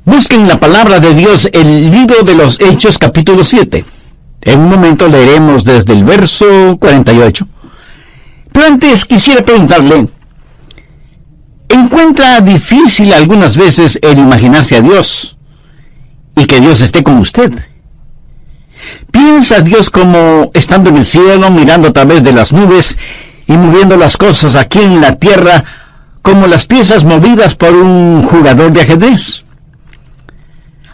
Busquen la palabra de Dios, el libro de los Hechos, capítulo 7. En un momento leeremos desde el verso 48. Pero antes quisiera preguntarle, ¿encuentra difícil algunas veces el imaginarse a Dios y que Dios esté con usted? ¿Piensa a Dios como estando en el cielo, mirando a través de las nubes y moviendo las cosas aquí en la tierra como las piezas movidas por un jugador de ajedrez?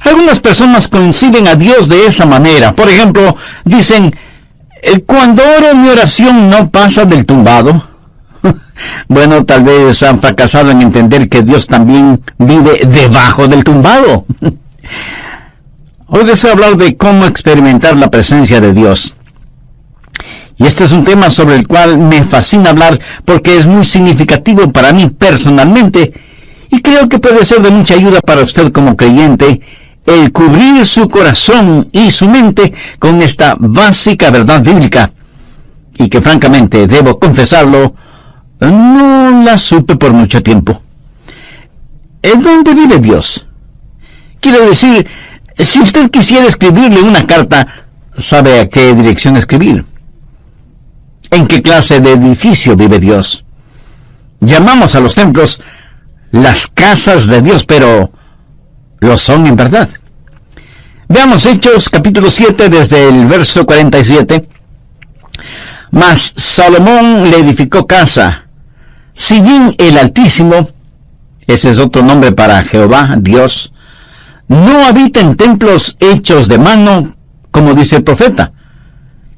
Algunas personas conciben a Dios de esa manera. Por ejemplo, dicen, cuando oro mi oración no pasa del tumbado. Bueno, tal vez han fracasado en entender que Dios también vive debajo del tumbado. Hoy deseo hablar de cómo experimentar la presencia de Dios. Y este es un tema sobre el cual me fascina hablar porque es muy significativo para mí personalmente y creo que puede ser de mucha ayuda para usted como creyente el cubrir su corazón y su mente con esta básica verdad bíblica, y que francamente, debo confesarlo, no la supe por mucho tiempo. ¿En dónde vive Dios? Quiero decir, si usted quisiera escribirle una carta, ¿sabe a qué dirección escribir? ¿En qué clase de edificio vive Dios? Llamamos a los templos las casas de Dios, pero lo son en verdad. Veamos Hechos capítulo 7 desde el verso 47. Mas Salomón le edificó casa, si bien el Altísimo, ese es otro nombre para Jehová, Dios, no habita en templos hechos de mano, como dice el profeta.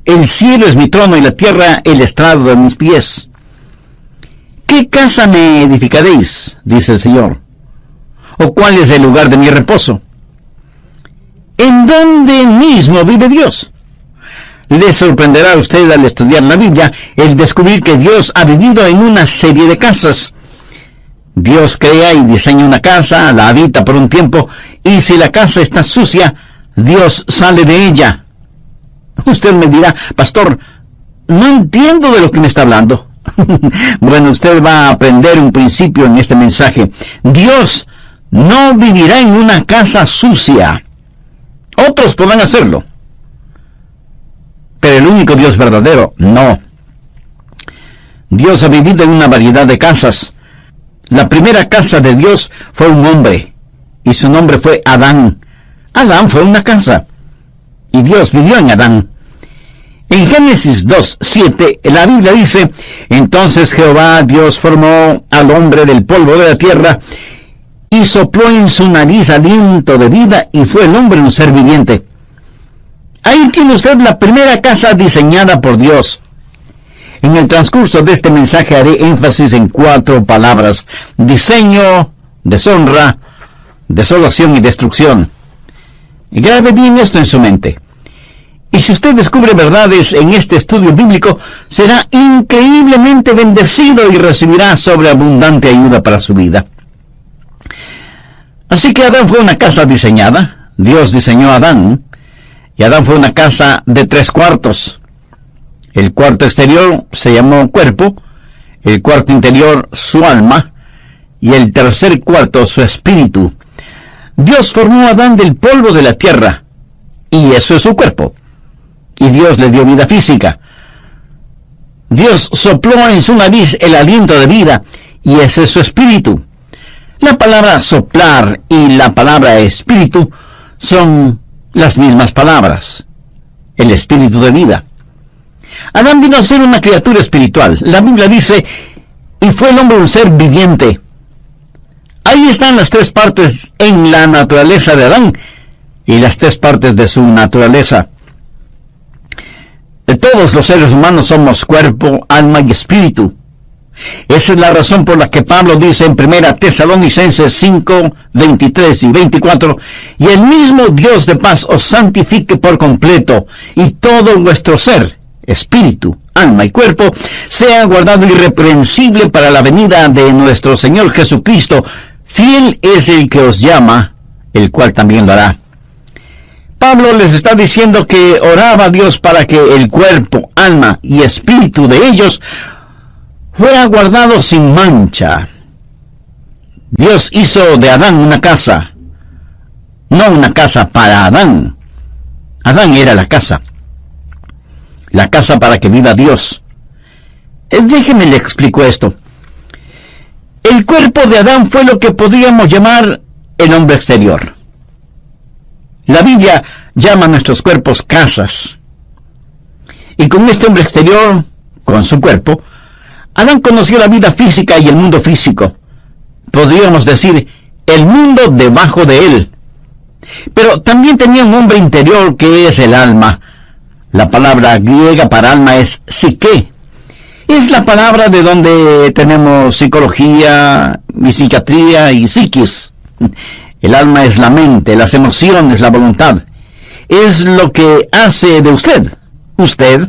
El cielo es mi trono y la tierra el estrado de mis pies. ¿Qué casa me edificaréis? Dice el Señor. ¿O cuál es el lugar de mi reposo? ¿En dónde mismo vive Dios? Le sorprenderá a usted al estudiar la Biblia el descubrir que Dios ha vivido en una serie de casas. Dios crea y diseña una casa, la habita por un tiempo, y si la casa está sucia, Dios sale de ella. Usted me dirá, pastor, no entiendo de lo que me está hablando. Bueno, usted va a aprender un principio en este mensaje. Dios no vivirá en una casa sucia. Otros podrán hacerlo, pero el único Dios verdadero, no. Dios ha vivido en una variedad de casas. La primera casa de Dios fue un hombre, y su nombre fue Adán. Adán fue una casa, y Dios vivió en Adán. En Génesis 2:7, la Biblia dice, entonces Jehová Dios formó al hombre del polvo de la tierra, y sopló en su nariz aliento de vida, y fue el hombre un ser viviente. Ahí tiene usted la primera casa diseñada por Dios. En el transcurso de este mensaje haré énfasis en 4 palabras: diseño, deshonra, desolación y destrucción. Y grabe bien esto en su mente. Y si usted descubre verdades en este estudio bíblico, será increíblemente bendecido y recibirá sobreabundante ayuda para su vida. Así que Adán fue una casa diseñada. Dios diseñó a Adán, y Adán fue una casa de 3 cuartos. El cuarto exterior se llamó cuerpo, el cuarto interior su alma, y el tercer cuarto su espíritu. Dios formó a Adán del polvo de la tierra, y eso es su cuerpo. Y Dios le dio vida física. Dios sopló en su nariz el aliento de vida, y ese es su espíritu. La palabra soplar y la palabra espíritu son las mismas palabras. El espíritu de vida. Adán vino a ser una criatura espiritual. La Biblia dice, y fue el hombre un ser viviente. Ahí están las 3 partes en la naturaleza de Adán y las 3 partes de su naturaleza. Todos los seres humanos somos cuerpo, alma y espíritu. Esa es la razón por la que Pablo dice en 1 Tesalonicenses 5, 23 y 24, y el mismo Dios de paz os santifique por completo, y todo vuestro ser, espíritu, alma y cuerpo, sea guardado irreprensible para la venida de nuestro Señor Jesucristo. Fiel es el que os llama, el cual también lo hará. Pablo les está diciendo que oraba a Dios para que el cuerpo, alma y espíritu de ellos fuera guardado sin mancha. Dios hizo de Adán una casa. no una casa para Adán. Adán era la casa para que viva Dios. Déjeme le explico esto. El cuerpo de Adán fue lo que podríamos llamar el hombre exterior. La Biblia llama a nuestros cuerpos casas. Y con este hombre exterior, con su cuerpo, Adán conoció la vida física y el mundo físico. Podríamos decir, el mundo debajo de él. Pero también tenía un hombre interior que es el alma. La palabra griega para alma es psique. Es la palabra de donde tenemos psicología, y psiquiatría y psiquis. El alma es la mente, las emociones, la voluntad. Es lo que hace de usted. Usted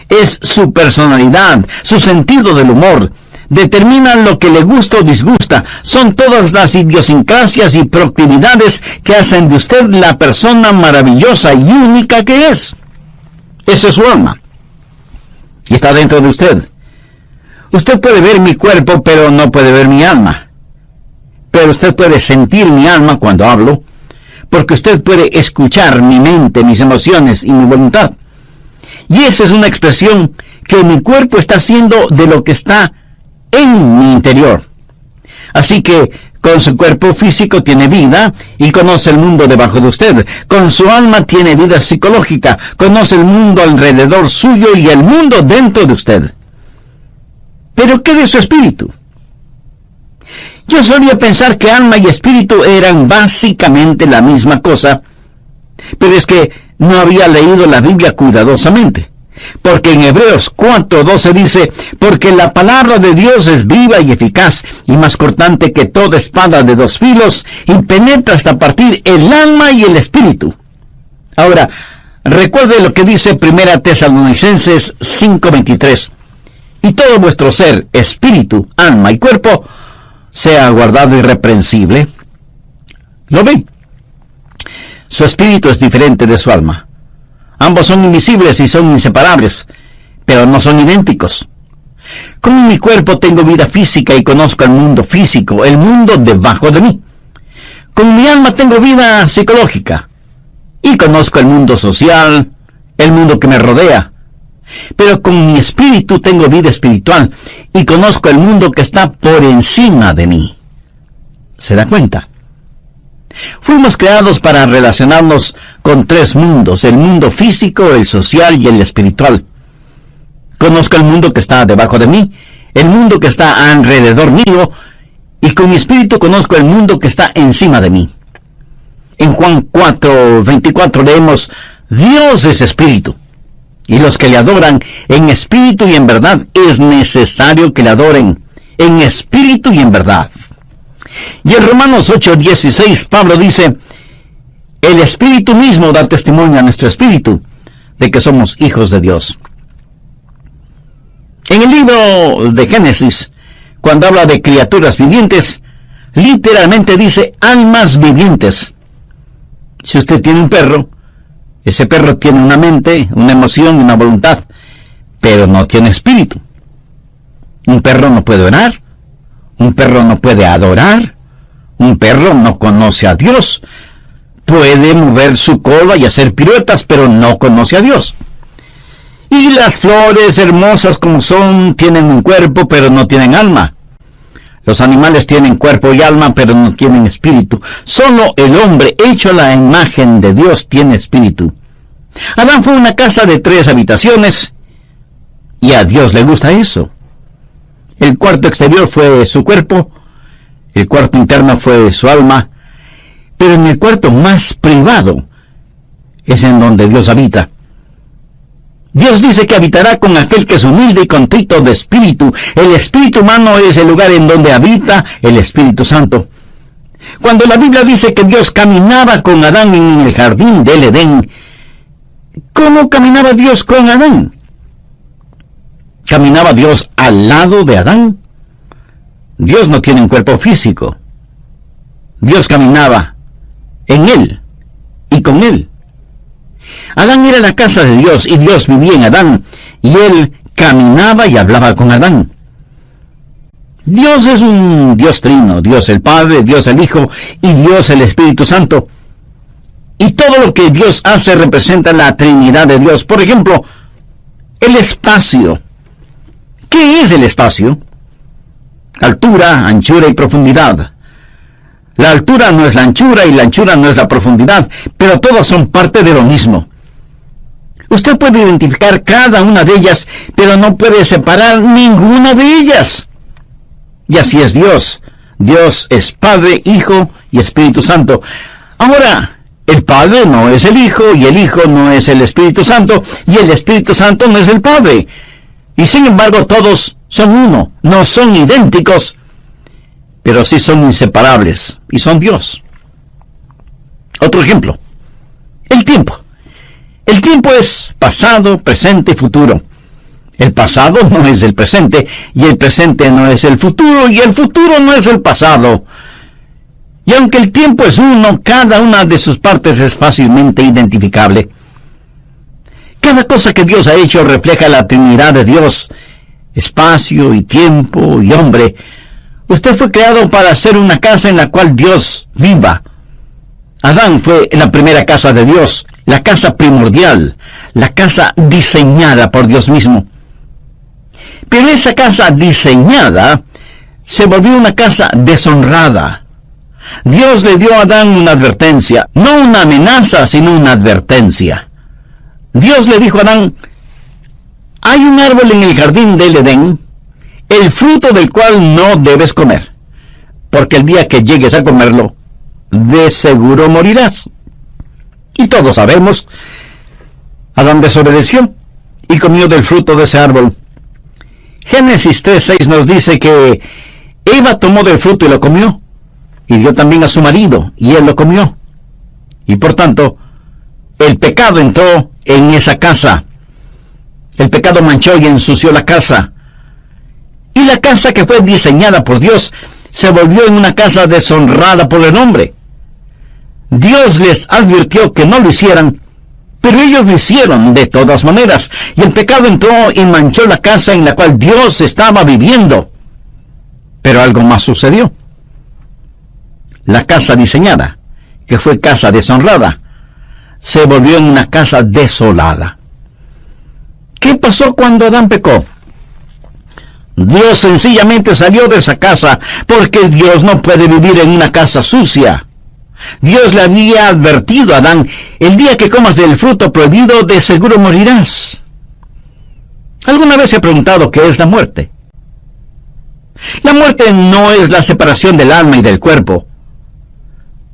es su personalidad, su sentido del humor. Determina lo que le gusta o disgusta. Son todas las idiosincrasias y proclividades que hacen de usted la persona maravillosa y única que es. Eso es su alma. Y está dentro de usted. Usted puede ver mi cuerpo, pero no puede ver mi alma. Pero usted puede sentir mi alma cuando hablo, porque usted puede escuchar mi mente, mis emociones y mi voluntad. Y esa es una expresión que mi cuerpo está haciendo de lo que está en mi interior. Así que con su cuerpo físico tiene vida y conoce el mundo debajo de usted. Con su alma tiene vida psicológica, conoce el mundo alrededor suyo y el mundo dentro de usted. ¿Pero qué de su espíritu? Yo solía pensar que alma y espíritu eran básicamente la misma cosa, pero es que no había leído la Biblia cuidadosamente. Porque en Hebreos 4:12 dice, porque la palabra de Dios es viva y eficaz, y más cortante que toda espada de dos filos, y penetra hasta partir el alma y el espíritu. Ahora, recuerde lo que dice 1 Tesalonicenses 5:23, y todo vuestro ser, espíritu, alma y cuerpo, sea guardado irreprensible. ¿Lo ve? Su espíritu es diferente de su alma. Ambos son invisibles y son inseparables, pero no son idénticos. Con mi cuerpo tengo vida física y conozco el mundo físico, el mundo debajo de mí. Con mi alma tengo vida psicológica y conozco el mundo social, el mundo que me rodea. Pero con mi espíritu tengo vida espiritual y conozco el mundo que está por encima de mí. ¿Se da cuenta? Fuimos creados para relacionarnos con tres mundos, el mundo físico, el social y el espiritual. Conozco el mundo que está debajo de mí, el mundo que está alrededor mío, y con mi espíritu conozco el mundo que está encima de mí. En Juan 4:24 leemos, Dios es espíritu, y los que le adoran en espíritu y en verdad es necesario que le adoren en espíritu y en verdad. Y en Romanos 8:16 Pablo dice, el espíritu mismo da testimonio a nuestro espíritu de que somos hijos de Dios. En el libro de Génesis, cuando habla de criaturas vivientes, literalmente dice almas vivientes. Si usted tiene un perro, ese perro tiene una mente, una emoción, una voluntad, pero no tiene espíritu. Un perro no puede orar, un perro no puede adorar, un perro no conoce a Dios. Puede mover su cola y hacer piruetas, pero no conoce a Dios. Y las flores, hermosas como son, tienen un cuerpo, pero no tienen alma. Los animales tienen cuerpo y alma, pero no tienen espíritu. Solo el hombre, hecho a la imagen de Dios, tiene espíritu. Adán fue una casa de 3 habitaciones, y a Dios le gusta eso. El cuarto exterior fue su cuerpo, el cuarto interno fue su alma, pero en el cuarto más privado es en donde Dios habita. Dios dice que habitará con aquel que es humilde y contrito de espíritu. El espíritu humano es el lugar en donde habita el Espíritu Santo. Cuando la Biblia dice que Dios caminaba con Adán en el jardín del Edén, ¿cómo caminaba Dios con Adán? ¿Caminaba Dios al lado de Adán? Dios no tiene un cuerpo físico. Dios caminaba en él y con él. Adán era la casa de Dios y Dios vivía en Adán y él caminaba y hablaba con Adán. Dios es un Dios trino, Dios el Padre, Dios el Hijo y Dios el Espíritu Santo. Y todo lo que Dios hace representa la Trinidad de Dios. Por ejemplo, el espacio. ¿Qué es el espacio? Altura, anchura y profundidad. La altura no es la anchura y la anchura no es la profundidad, pero todas son parte de lo mismo. Usted puede identificar cada una de ellas, pero no puede separar ninguna de ellas. Y así es Dios. Dios es Padre, Hijo y Espíritu Santo. Ahora, el Padre no es el Hijo, y el Hijo no es el Espíritu Santo, y el Espíritu Santo no es el Padre. Y sin embargo, todos son uno, no son idénticos, pero sí son inseparables, y son Dios. Otro ejemplo, el tiempo. El tiempo es pasado, presente y futuro. El pasado no es el presente, y el presente no es el futuro, y el futuro no es el pasado. Y aunque el tiempo es uno, cada una de sus partes es fácilmente identificable. Cada cosa que Dios ha hecho refleja la Trinidad de Dios, espacio y tiempo y hombre. Usted fue creado para hacer una casa en la cual Dios viva. Adán fue la primera casa de Dios, la casa primordial, la casa diseñada por Dios mismo. Pero esa casa diseñada se volvió una casa deshonrada. Dios le dio a Adán una advertencia, no una amenaza, sino una advertencia. Dios le dijo a Adán: hay un árbol en el jardín del Edén, el fruto del cual no debes comer, porque el día que llegues a comerlo, de seguro morirás. Y todos sabemos, Adán desobedeció y comió del fruto de ese árbol. Génesis 3:6 nos dice que Eva tomó del fruto y lo comió, y dio también a su marido, y él lo comió. Y por tanto, el pecado entró en esa casa. El pecado manchó y ensució la casa. Y la casa que fue diseñada por Dios se volvió en una casa deshonrada por el hombre. Dios les advirtió que no lo hicieran, pero ellos lo hicieron de todas maneras. Y el pecado entró y manchó la casa en la cual Dios estaba viviendo. Pero algo más sucedió. La casa diseñada, que fue casa deshonrada, se volvió en una casa desolada. ¿Qué pasó cuando Adán pecó? Dios sencillamente salió de esa casa, porque Dios no puede vivir en una casa sucia. Dios le había advertido a Adán: el día que comas del fruto prohibido, de seguro morirás. ¿Alguna vez se ha preguntado qué es la muerte? La muerte no es la separación del alma y del cuerpo.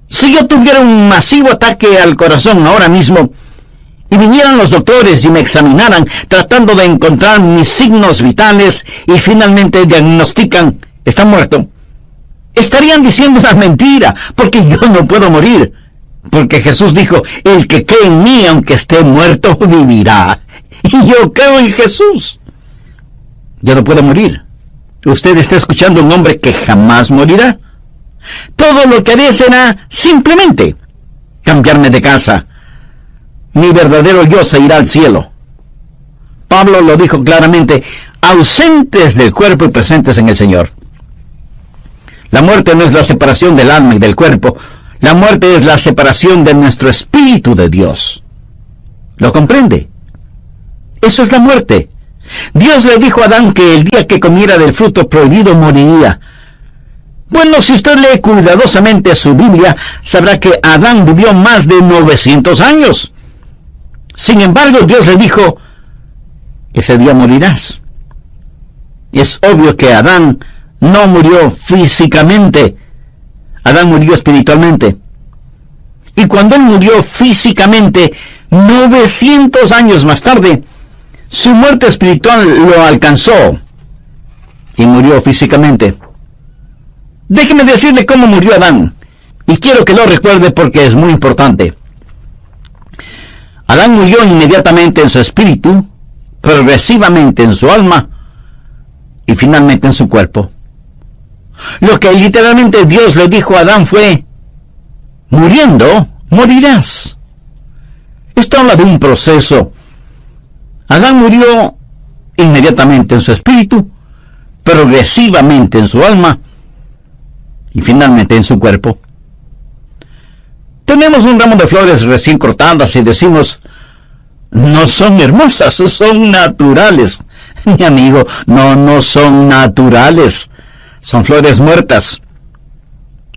Si yo tuviera un masivo ataque al corazón ahora mismo, y vinieran los doctores y me examinaran tratando de encontrar mis signos vitales y finalmente diagnostican: está muerto, estarían diciendo una mentira, porque yo no puedo morir, porque Jesús dijo: el que cree en mí, aunque esté muerto, vivirá. Y yo creo en Jesús. Yo no puedo morir. Usted está escuchando a un hombre que jamás morirá. Todo lo que haré será simplemente cambiarme de casa. Mi verdadero yo se irá al cielo. Pablo lo dijo claramente: ausentes del cuerpo y presentes en el Señor. La muerte no es la separación del alma y del cuerpo. La muerte es la separación de nuestro espíritu de Dios. ¿Lo comprende? Eso es la muerte. Dios le dijo a Adán que el día que comiera del fruto prohibido moriría. Bueno, si usted lee cuidadosamente su Biblia, sabrá que Adán vivió más de 900 años. Sin embargo, Dios le dijo: ese día morirás. Es obvio que Adán no murió físicamente. Adán murió espiritualmente. Y cuando él murió físicamente, 900 años más tarde, su muerte espiritual lo alcanzó y murió físicamente. Déjeme decirle cómo murió Adán, y quiero que lo recuerde porque es muy importante. Adán murió inmediatamente en su espíritu, progresivamente en su alma y finalmente en su cuerpo. Lo que literalmente Dios le dijo a Adán fue: muriendo, morirás. Esto habla de un proceso. Adán murió inmediatamente en su espíritu, progresivamente en su alma y finalmente en su cuerpo. Tenemos un ramo de flores recién cortadas y decimos, no son hermosas, son naturales. Mi amigo, no son naturales, son flores muertas.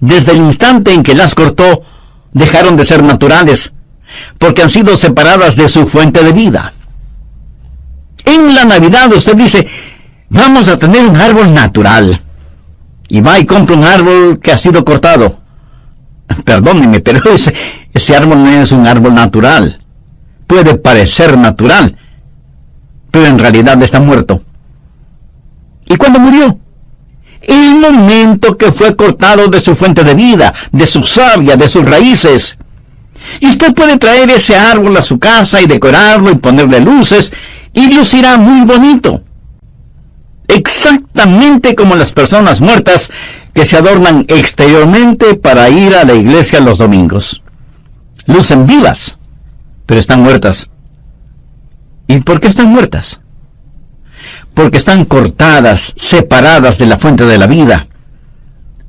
Desde el instante en que las cortó, dejaron de ser naturales, porque han sido separadas de su fuente de vida. En la Navidad usted dice, vamos a tener un árbol natural, y va y compra un árbol que ha sido cortado. Perdóneme, pero ese árbol no es un árbol natural. Puede parecer natural, pero en realidad está muerto. ¿Y cuándo murió? El momento que fue cortado de su fuente de vida, de su savia, de sus raíces. Y usted puede traer ese árbol a su casa y decorarlo y ponerle luces, y lucirá muy bonito. Exactamente como las personas muertas que se adornan exteriormente para ir a la iglesia los domingos. Lucen vivas, pero están muertas. ¿Y por qué están muertas? Porque están cortadas, separadas de la fuente de la vida.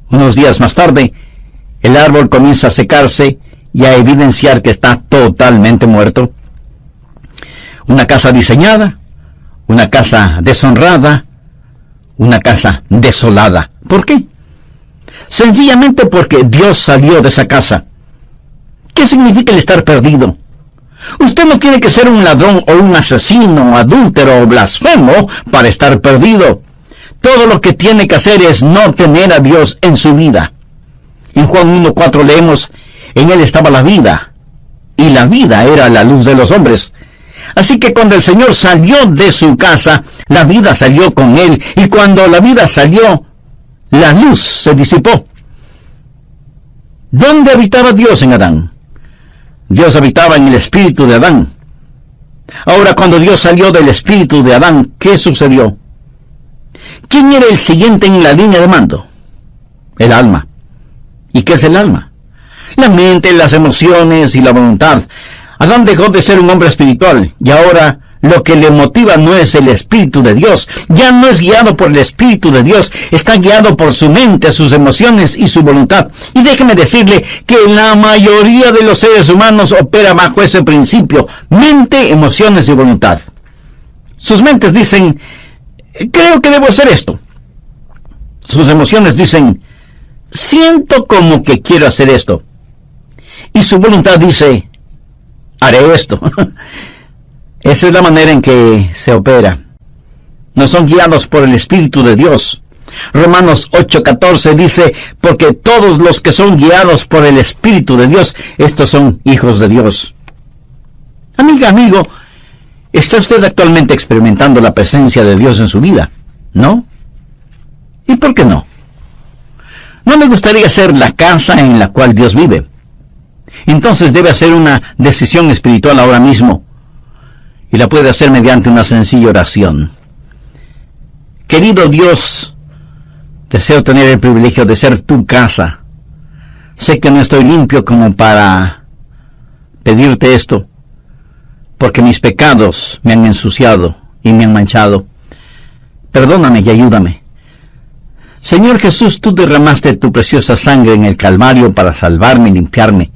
Unos días más tarde, el árbol comienza a secarse y a evidenciar que está totalmente muerto. Una casa diseñada, una casa deshonrada, una casa desolada. ¿Por qué? Sencillamente porque Dios salió de esa casa. ¿Qué significa el estar perdido? Usted no tiene que ser un ladrón o un asesino, adúltero o blasfemo para estar perdido. Todo lo que tiene que hacer es no tener a Dios en su vida. En Juan 1:4 leemos, en él estaba la vida, y la vida era la luz de los hombres. Así que cuando el Señor salió de su casa, la vida salió con él, y cuando la vida salió, la luz se disipó. ¿Dónde habitaba Dios en Adán? Dios habitaba en el espíritu de Adán. Ahora, cuando Dios salió del espíritu de Adán, ¿qué sucedió? ¿Quién era el siguiente en la línea de mando? El alma. ¿Y qué es el alma? La mente, las emociones y la voluntad. Adán dejó de ser un hombre espiritual, y ahora lo que le motiva no es el Espíritu de Dios. Ya no es guiado por el Espíritu de Dios, está guiado por su mente, sus emociones y su voluntad. Y déjeme decirle que la mayoría de los seres humanos opera bajo ese principio: mente, emociones y voluntad. Sus mentes dicen, creo que debo hacer esto. Sus emociones dicen, siento como que quiero hacer esto. Y su voluntad dice, haré esto. Esa es la manera en que se opera. No son guiados por el Espíritu de Dios. Romanos 8:14 dice, porque todos los que son guiados por el Espíritu de Dios, estos son hijos de Dios. Amiga, amigo, ¿está usted actualmente experimentando la presencia de Dios en su vida? ¿No? ¿Y por qué no? ¿No le gustaría ser la casa en la cual Dios vive? Entonces debe hacer una decisión espiritual ahora mismo. Y la puede hacer mediante una sencilla oración. Querido Dios, deseo tener el privilegio de ser tu casa. Sé que no estoy limpio como para pedirte esto, porque mis pecados me han ensuciado y me han manchado. Perdóname y ayúdame. Señor Jesús, tú derramaste tu preciosa sangre en el Calvario para salvarme y limpiarme.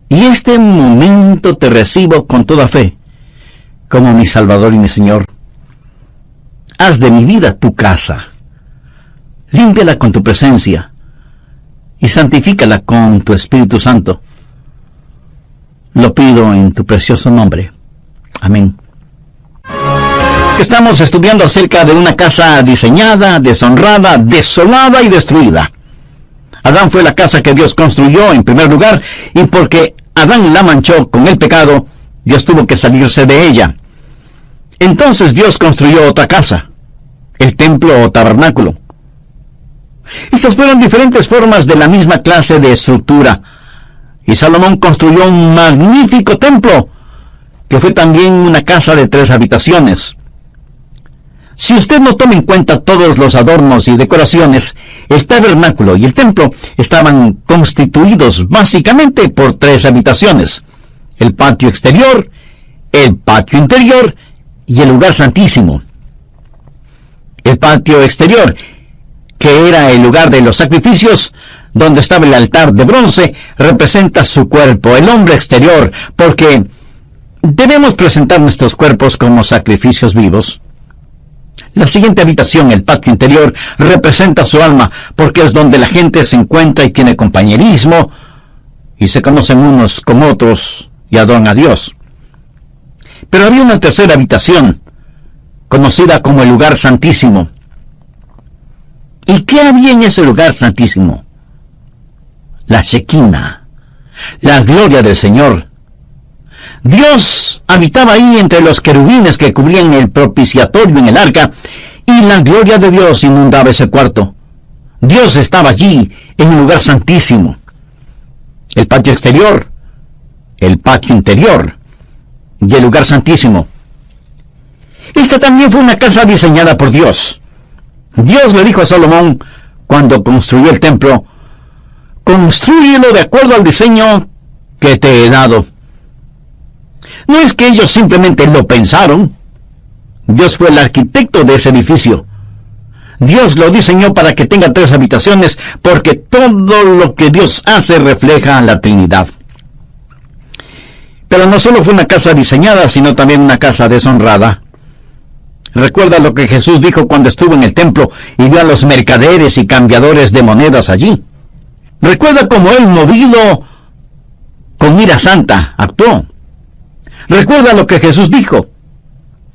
Y este momento te recibo con toda fe, como mi Salvador y mi Señor. Haz de mi vida tu casa. Límpiala con tu presencia y santifícala con tu Espíritu Santo. Lo pido en tu precioso nombre. Amén. Estamos estudiando acerca de una casa diseñada, deshonrada, desolada y destruida. Adán fue la casa que Dios construyó en primer lugar, y porque Adán la manchó con el pecado, Dios tuvo que salirse de ella. Entonces Dios construyó otra casa, el templo o tabernáculo. Esas fueron diferentes formas de la misma clase de estructura. Y Salomón construyó un magnífico templo, que fue también una casa de 3 habitaciones. Si usted no toma en cuenta todos los adornos y decoraciones, el tabernáculo y el templo estaban constituidos básicamente por 3 habitaciones: el patio exterior, el patio interior y el lugar santísimo. El patio exterior, que era el lugar de los sacrificios, donde estaba el altar de bronce, representa su cuerpo, el hombre exterior, porque debemos presentar nuestros cuerpos como sacrificios vivos. La siguiente habitación, el patio interior, representa su alma, porque es donde la gente se encuentra y tiene compañerismo, y se conocen unos con otros y adoran a Dios. Pero había una tercera habitación, conocida como el lugar santísimo. ¿Y qué había en ese lugar santísimo? La Shekinah, la gloria del Señor. Dios habitaba ahí entre los querubines que cubrían el propiciatorio en el arca, y la gloria de Dios inundaba ese cuarto. Dios estaba allí, en un lugar santísimo. El patio exterior, el patio interior y el lugar santísimo. Esta también fue una casa diseñada por Dios. Dios le dijo a Salomón, cuando construyó el templo: «Constrúyelo de acuerdo al diseño que te he dado». No es que ellos simplemente lo pensaron. Dios fue el arquitecto de ese edificio. Dios lo diseñó para que tenga 3 habitaciones, porque todo lo que Dios hace refleja a la Trinidad. Pero no solo fue una casa diseñada, sino también una casa deshonrada. Recuerda lo que Jesús dijo cuando estuvo en el templo y vio a los mercaderes y cambiadores de monedas allí. Recuerda cómo él, movido con ira santa, actuó. Recuerda lo que Jesús dijo: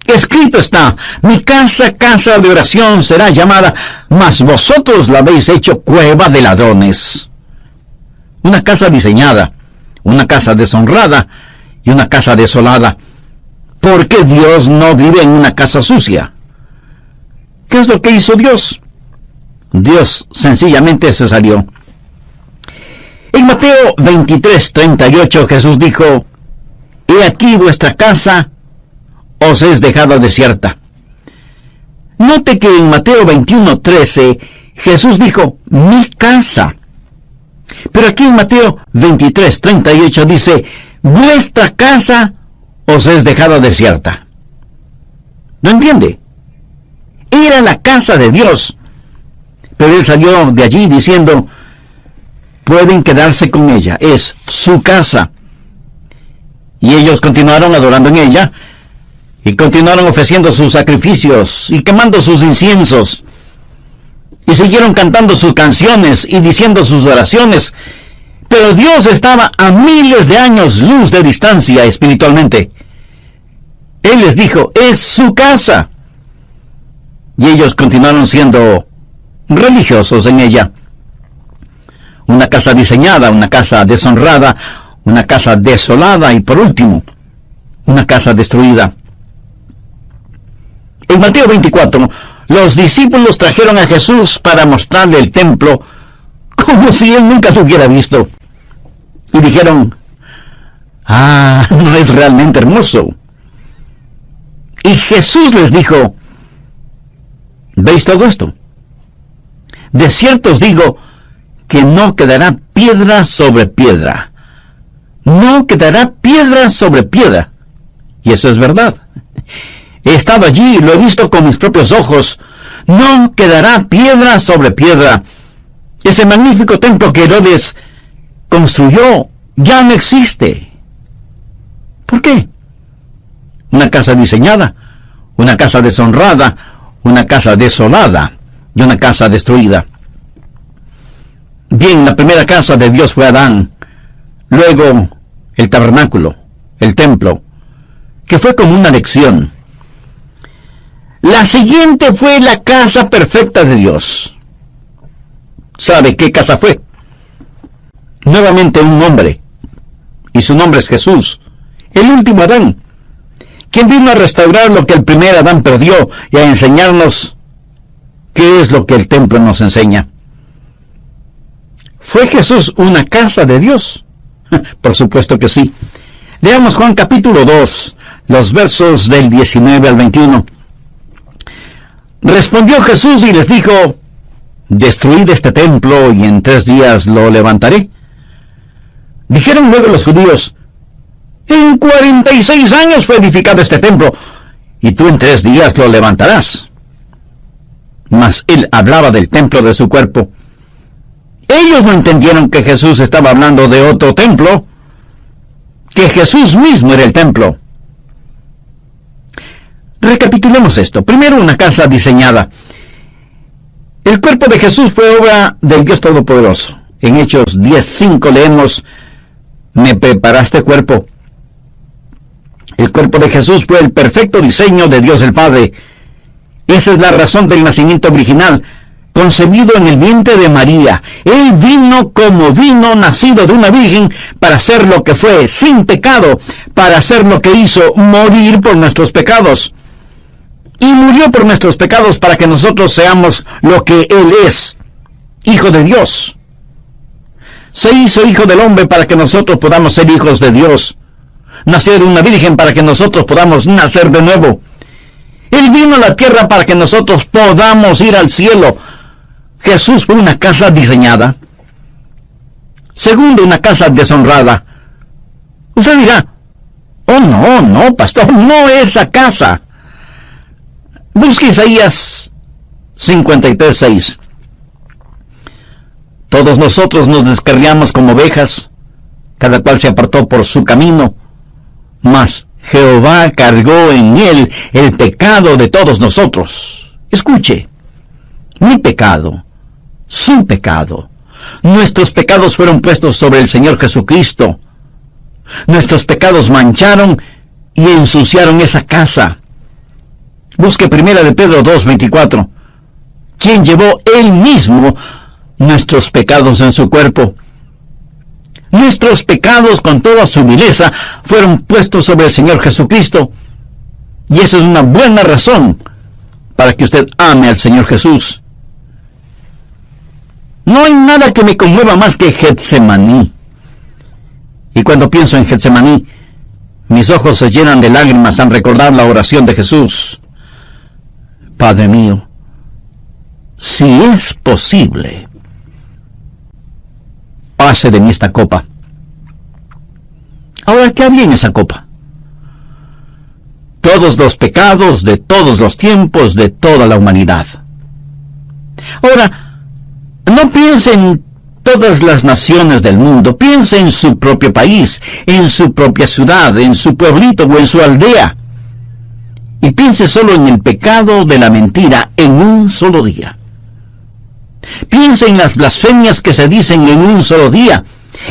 «Escrito está, mi casa, casa de oración será llamada, mas vosotros la habéis hecho cueva de ladrones». Una casa diseñada, una casa deshonrada y una casa desolada, porque Dios no vive en una casa sucia. ¿Qué es lo que hizo Dios? Dios sencillamente se salió. En Mateo 23:38 Jesús dijo: «He aquí vuestra casa os es dejada desierta». Note que en Mateo 21:13 Jesús dijo: «mi casa». Pero aquí en Mateo 23:38 dice: «vuestra casa os es dejada desierta». ¿No entiende? Era la casa de Dios, pero él salió de allí diciendo: «pueden quedarse con ella, es su casa». Y ellos continuaron adorando en ella, y continuaron ofreciendo sus sacrificios y quemando sus inciensos, y siguieron cantando sus canciones y diciendo sus oraciones. Pero Dios estaba a miles de años luz de distancia espiritualmente. Él les dijo: «es su casa». Y ellos continuaron siendo religiosos en ella. Una casa diseñada, una casa deshonrada, una casa desolada y, por último, una casa destruida. En Mateo 24, los discípulos trajeron a Jesús para mostrarle el templo como si él nunca lo hubiera visto. Y dijeron: «ah, no es realmente hermoso». Y Jesús les dijo: «¿veis todo esto? De cierto os digo que no quedará piedra sobre piedra. No quedará piedra sobre piedra». Y eso es verdad. He estado allí y lo he visto con mis propios ojos. No quedará piedra sobre piedra. Ese magnífico templo que Herodes construyó ya no existe. ¿Por qué? Una casa diseñada, una casa deshonrada, una casa desolada y una casa destruida. Bien, la primera casa de Dios fue Adán, luego el tabernáculo, el templo, que fue como una lección. La siguiente fue la casa perfecta de Dios. ¿Sabe qué casa fue? Nuevamente un hombre, y su nombre es Jesús, el último Adán, quien vino a restaurar lo que el primer Adán perdió y a enseñarnos qué es lo que el templo nos enseña. ¿Fue Jesús una casa de Dios? Por supuesto que sí. Leamos Juan capítulo 2, los versos del 19 al 21. Respondió Jesús y les dijo: «destruid este templo y en 3 días lo levantaré». Dijeron luego los judíos: «en 46 años fue edificado este templo, y tú en 3 días lo levantarás». Mas él hablaba del templo de su cuerpo. Ellos no entendieron que Jesús estaba hablando de otro templo, que Jesús mismo era el templo. Recapitulemos esto. Primero, una casa diseñada. El cuerpo de Jesús fue obra del Dios Todopoderoso. En Hechos 10:5 leemos: me preparaste cuerpo. El cuerpo de Jesús fue el perfecto diseño de Dios el Padre. Esa es la razón del nacimiento original, concebido en el vientre de María. Él vino como vino, nacido de una virgen, para ser lo que fue, sin pecado, para hacer lo que hizo, morir por nuestros pecados. Y murió por nuestros pecados para que nosotros seamos lo que Él es, Hijo de Dios. Se hizo Hijo del Hombre para que nosotros podamos ser hijos de Dios. Nació de una virgen para que nosotros podamos nacer de nuevo. Él vino a la tierra para que nosotros podamos ir al cielo. Jesús fue una casa diseñada. Segundo, una casa deshonrada. Usted dirá: oh no, pastor, no esa casa. Busque Isaías 53:6. Todos nosotros nos descarriamos como ovejas, cada cual se apartó por su camino, mas Jehová cargó en él el pecado de todos nosotros. Escuche, mi pecado, su pecado, nuestros pecados fueron puestos sobre el Señor Jesucristo. Nuestros pecados mancharon y ensuciaron esa casa. Busque 1 de Pedro 2:24, quien llevó él mismo nuestros pecados en su cuerpo. Nuestros pecados con toda su vileza fueron puestos sobre el Señor Jesucristo. Y esa es una buena razón para que usted ame al Señor Jesús. No hay nada que me conmueva más que Getsemaní. Y cuando pienso en Getsemaní, mis ojos se llenan de lágrimas al recordar la oración de Jesús. Padre mío, si es posible, pase de mí esta copa. Ahora, ¿qué había en esa copa? Todos los pecados de todos los tiempos de toda la humanidad. Ahora, no piense en todas las naciones del mundo, piense en su propio país, en su propia ciudad, en su pueblito o en su aldea. Y piense solo en el pecado de la mentira en un solo día. Piense en las blasfemias que se dicen en un solo día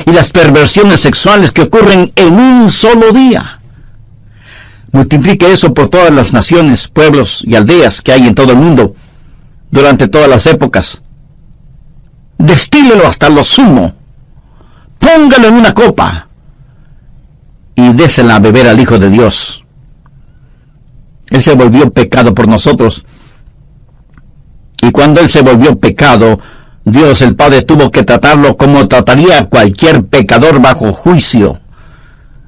y las perversiones sexuales que ocurren en un solo día. Multiplique eso por todas las naciones, pueblos y aldeas que hay en todo el mundo durante todas las épocas. Destílelo hasta lo sumo. Póngalo en una copa y désela a beber al Hijo de Dios. Él se volvió pecado por nosotros. Y cuando Él se volvió pecado, Dios el Padre tuvo que tratarlo como trataría a cualquier pecador bajo juicio.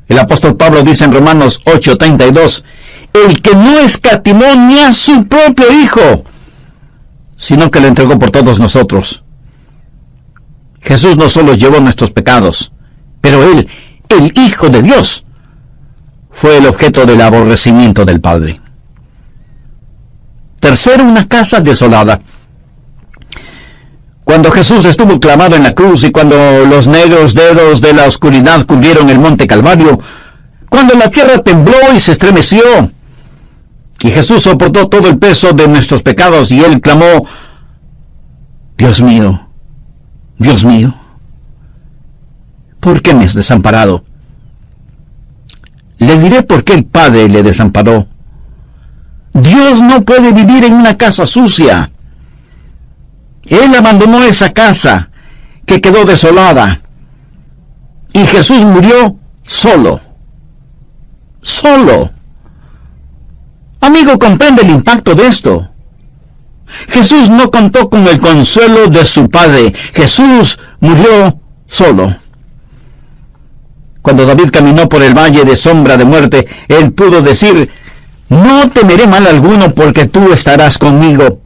El apóstol Pablo dice en Romanos 8:32, el que no escatimó ni a su propio Hijo, sino que lo entregó por todos nosotros. Jesús no solo llevó nuestros pecados, pero Él, el Hijo de Dios, fue el objeto del aborrecimiento del Padre. Tercero, una casa desolada. Cuando Jesús estuvo clavado en la cruz y cuando los negros dedos de la oscuridad cubrieron el monte Calvario, cuando la tierra tembló y se estremeció, y Jesús soportó todo el peso de nuestros pecados, y Él clamó: Dios mío, ¿por qué me has desamparado? Le diré por qué el Padre le desamparó. Dios no puede vivir en una casa sucia. Él abandonó esa casa que quedó desolada. Y Jesús murió solo. Solo. Amigo, comprende el impacto de esto. Jesús no contó con el consuelo de su Padre. Jesús murió solo. Cuando David caminó por el valle de sombra de muerte, él pudo decir: no temeré mal alguno, porque tú estarás conmigo.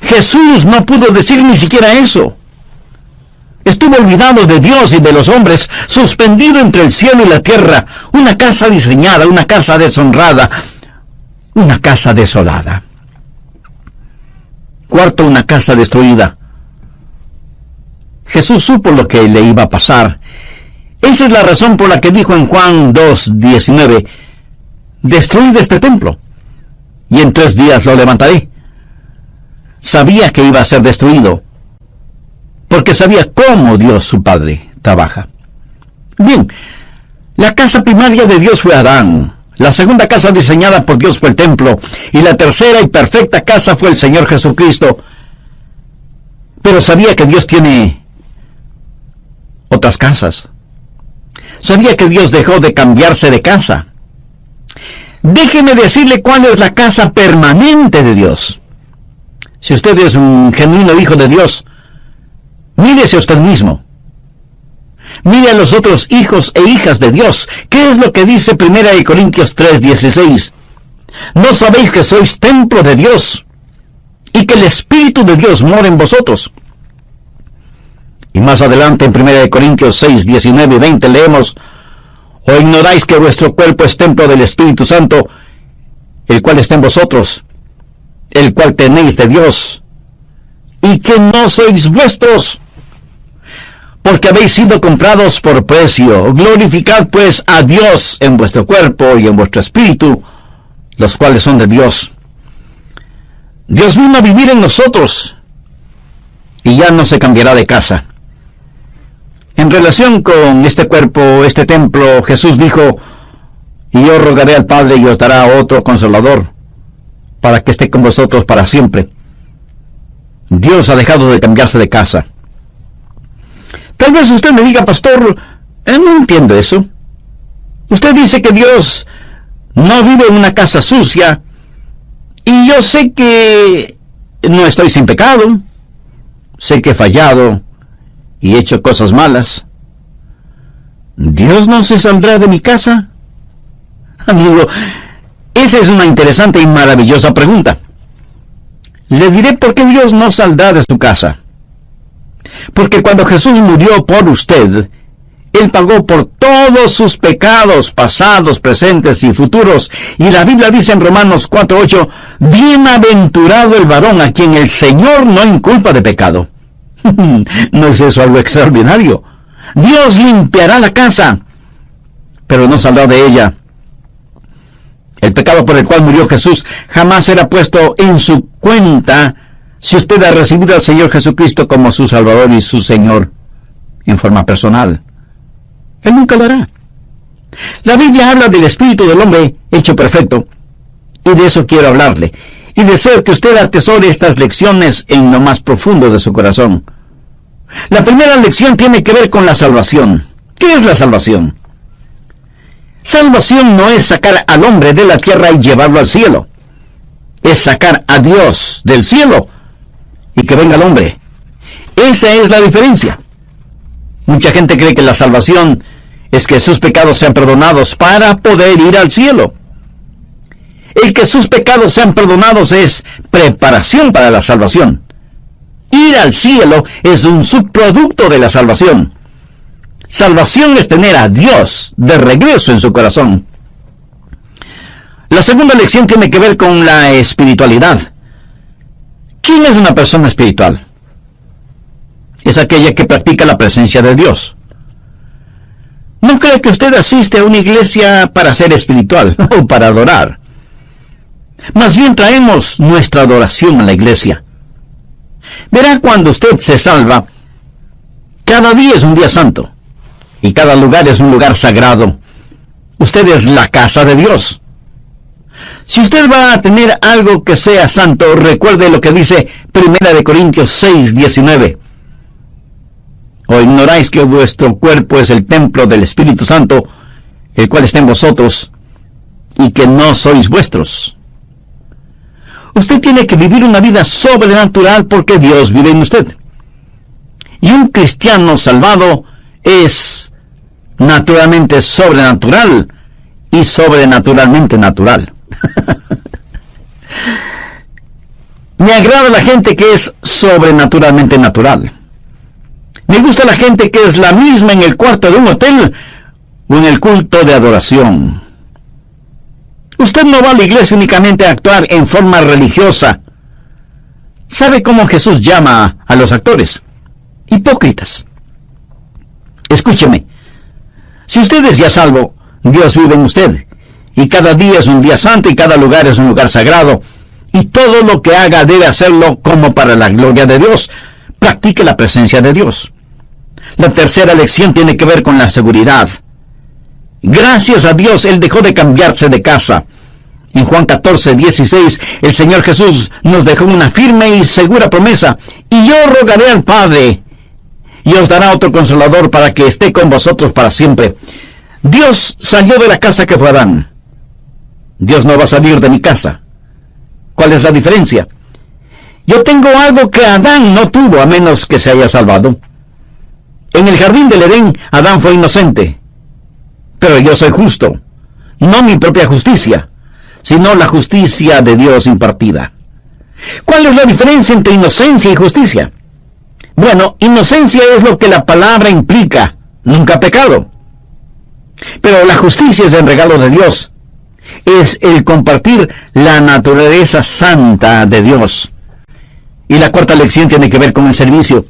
Jesús no pudo decir ni siquiera eso. Estuvo olvidado de Dios y de los hombres, suspendido entre el cielo y la tierra, una casa diseñada, una casa deshonrada, una casa desolada. cuarto una casa destruida. Jesús supo lo que le iba a pasar. Esa es la razón por la que dijo en Juan 2:19, destruid este templo, y en 3 días lo levantaré. Sabía que iba a ser destruido, porque sabía cómo Dios su Padre trabaja. Bien, la casa primaria de Dios fue Adán. La segunda casa diseñada por Dios fue el templo, y la tercera y perfecta casa fue el Señor Jesucristo. Pero sabía que Dios tiene otras casas. Sabía que Dios dejó de cambiarse de casa. Déjeme decirle cuál es la casa permanente de Dios. Si usted es un genuino hijo de Dios, mírese a usted mismo. Mire a los otros hijos e hijas de Dios. ¿Qué es lo que dice 1 Corintios 3:16? ¿No sabéis que sois templo de Dios y que el Espíritu de Dios mora en vosotros? Y más adelante en 1 Corintios 6:19 y 20 leemos, ¿o ignoráis que vuestro cuerpo es templo del Espíritu Santo, el cual está en vosotros, el cual tenéis de Dios, y que no sois vuestros? Porque habéis sido comprados por precio. Glorificad pues a Dios en vuestro cuerpo y en vuestro espíritu, los cuales son de Dios. Dios vino a vivir en nosotros, y ya no se cambiará de casa. En relación con este cuerpo, este templo, Jesús dijo, y yo rogaré al Padre y os dará otro Consolador, para que esté con vosotros para siempre. Dios ha dejado de cambiarse de casa. Tal vez usted me diga, pastor, no entiendo eso. Usted dice que Dios no vive en una casa sucia, y yo sé que no estoy sin pecado, sé que he fallado y he hecho cosas malas. ¿Dios no se saldrá de mi casa? Amigo, esa es una interesante y maravillosa pregunta. Le diré por qué Dios no saldrá de su casa. Porque cuando Jesús murió por usted, Él pagó por todos sus pecados pasados, presentes y futuros. Y la Biblia dice en Romanos 4:8, bienaventurado el varón a quien el Señor no inculpa de pecado. ¿No es eso algo extraordinario? Dios limpiará la casa, pero no saldrá de ella. El pecado por el cual murió Jesús jamás será puesto en su cuenta si usted ha recibido al Señor Jesucristo como su Salvador y su Señor en forma personal. Él nunca lo hará. La Biblia habla del espíritu del hombre hecho perfecto, y de eso quiero hablarle. Y deseo que usted atesore estas lecciones en lo más profundo de su corazón. La primera lección tiene que ver con la salvación. ¿Qué es la salvación? Salvación no es sacar al hombre de la tierra y llevarlo al cielo. Es sacar a Dios del cielo y que venga el hombre. Esa es la diferencia. Mucha gente cree que la salvación es que sus pecados sean perdonados para poder ir al cielo. El que sus pecados sean perdonados es preparación para la salvación. Ir al cielo es un subproducto de la salvación. Salvación es tener a Dios de regreso en su corazón. La segunda lección tiene que ver con la espiritualidad. ¿Quién es una persona espiritual? Es aquella que practica la presencia de Dios. No cree que usted asiste a una iglesia para ser espiritual o para adorar. Más bien traemos nuestra adoración a la iglesia. Verá, cuando usted se salva, cada día es un día santo, y cada lugar es un lugar sagrado. Usted es la casa de Dios. Si usted va a tener algo que sea santo, recuerde lo que dice 1 Corintios 6:19. ¿O ignoráis que vuestro cuerpo es el templo del Espíritu Santo, el cual está en vosotros, y que no sois vuestros? Usted tiene que vivir una vida sobrenatural porque Dios vive en usted. Y un cristiano salvado es naturalmente sobrenatural y sobrenaturalmente natural. Me agrada la gente que es sobrenaturalmente natural. Me gusta la gente que es la misma en el cuarto de un hotel o en el culto de adoración. Usted no va a la iglesia únicamente a actuar en forma religiosa. ¿Sabe cómo Jesús llama a los actores? Hipócritas. Escúcheme. Si usted es ya salvo, Dios vive en usted. Y cada día es un día santo y cada lugar es un lugar sagrado. Y todo lo que haga debe hacerlo como para la gloria de Dios. Practique la presencia de Dios. La tercera lección tiene que ver con la seguridad. Gracias a Dios, Él dejó de cambiarse de casa. En Juan 14:16, el Señor Jesús nos dejó una firme y segura promesa. Y yo rogaré al Padre, y os dará otro consolador para que esté con vosotros para siempre. Dios salió de la casa que fue Adán. Dios no va a salir de mi casa. ¿Cuál es la diferencia? Yo tengo algo que Adán no tuvo, a menos que se haya salvado. En el jardín del Edén, Adán fue inocente. Pero yo soy justo. No mi propia justicia, sino la justicia de Dios impartida. ¿Cuál es la diferencia entre inocencia y justicia? Bueno, inocencia es lo que la palabra implica, nunca pecado. Pero la justicia es el regalo de Dios. Es el compartir la naturaleza santa de Dios. Y la cuarta lección tiene que ver con el servicio.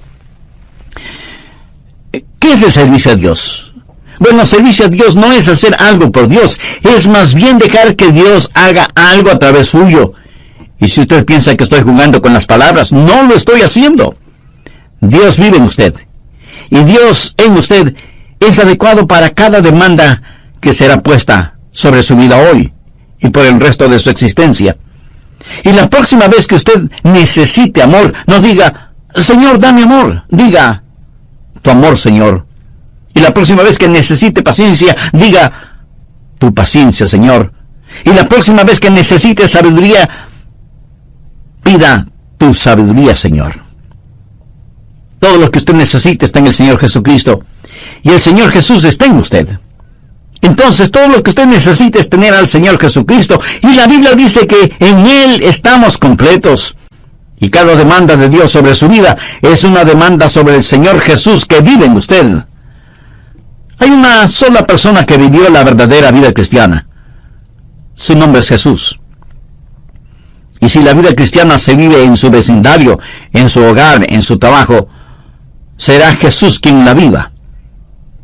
¿Qué es el servicio a Dios? Bueno, servicio a Dios no es hacer algo por Dios, es más bien dejar que Dios haga algo a través suyo. Y si usted piensa que estoy jugando con las palabras, no lo estoy haciendo. Dios vive en usted. Y Dios en usted es adecuado para cada demanda que será puesta sobre su vida hoy y por el resto de su existencia. Y la próxima vez que usted necesite amor, no diga, Señor, dame amor. Diga, tu amor, Señor. Y la próxima vez que necesite paciencia, diga, tu paciencia, Señor. Y la próxima vez que necesite sabiduría, pida tu sabiduría, Señor. Todo lo que usted necesite está en el Señor Jesucristo. Y el Señor Jesús está en usted. Entonces todo lo que usted necesita es tener al Señor Jesucristo. Y la Biblia dice que en Él estamos completos. Y cada demanda de Dios sobre su vida es una demanda sobre el Señor Jesús que vive en usted. Hay una sola persona que vivió la verdadera vida cristiana. Su nombre es Jesús. Y si la vida cristiana se vive en su vecindario, en su hogar, en su trabajo, será Jesús quien la viva.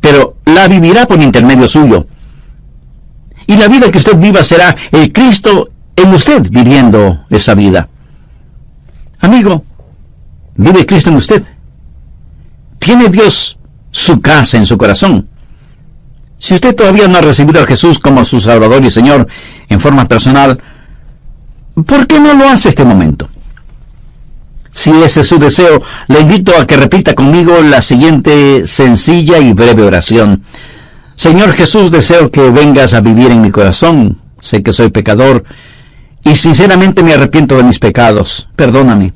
Pero la vivirá por intermedio suyo. Y la vida que usted viva será el Cristo en usted viviendo esa vida. Amigo, ¿vive Cristo en usted? ¿Tiene Dios su casa en su corazón? Si usted todavía no ha recibido a Jesús como su Salvador y Señor en forma personal, ¿por qué no lo hace este momento? Si ese es su deseo, le invito a que repita conmigo la siguiente sencilla y breve oración. Señor Jesús, deseo que vengas a vivir en mi corazón. Sé que soy pecador y sinceramente me arrepiento de mis pecados. Perdóname.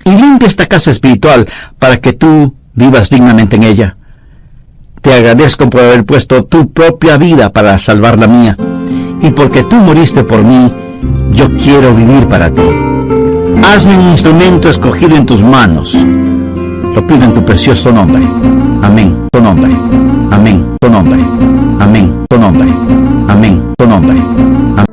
Y limpia esta casa espiritual para que tú vivas dignamente en ella. Te agradezco por haber puesto tu propia vida para salvar la mía. Y porque tú moriste por mí, yo quiero vivir para ti. Hazme un instrumento escogido en tus manos. Lo pido en tu precioso nombre. Amén. Tu nombre. Amén. Tu nombre. Amén. Tu nombre. Amén. Tu nombre. Amén.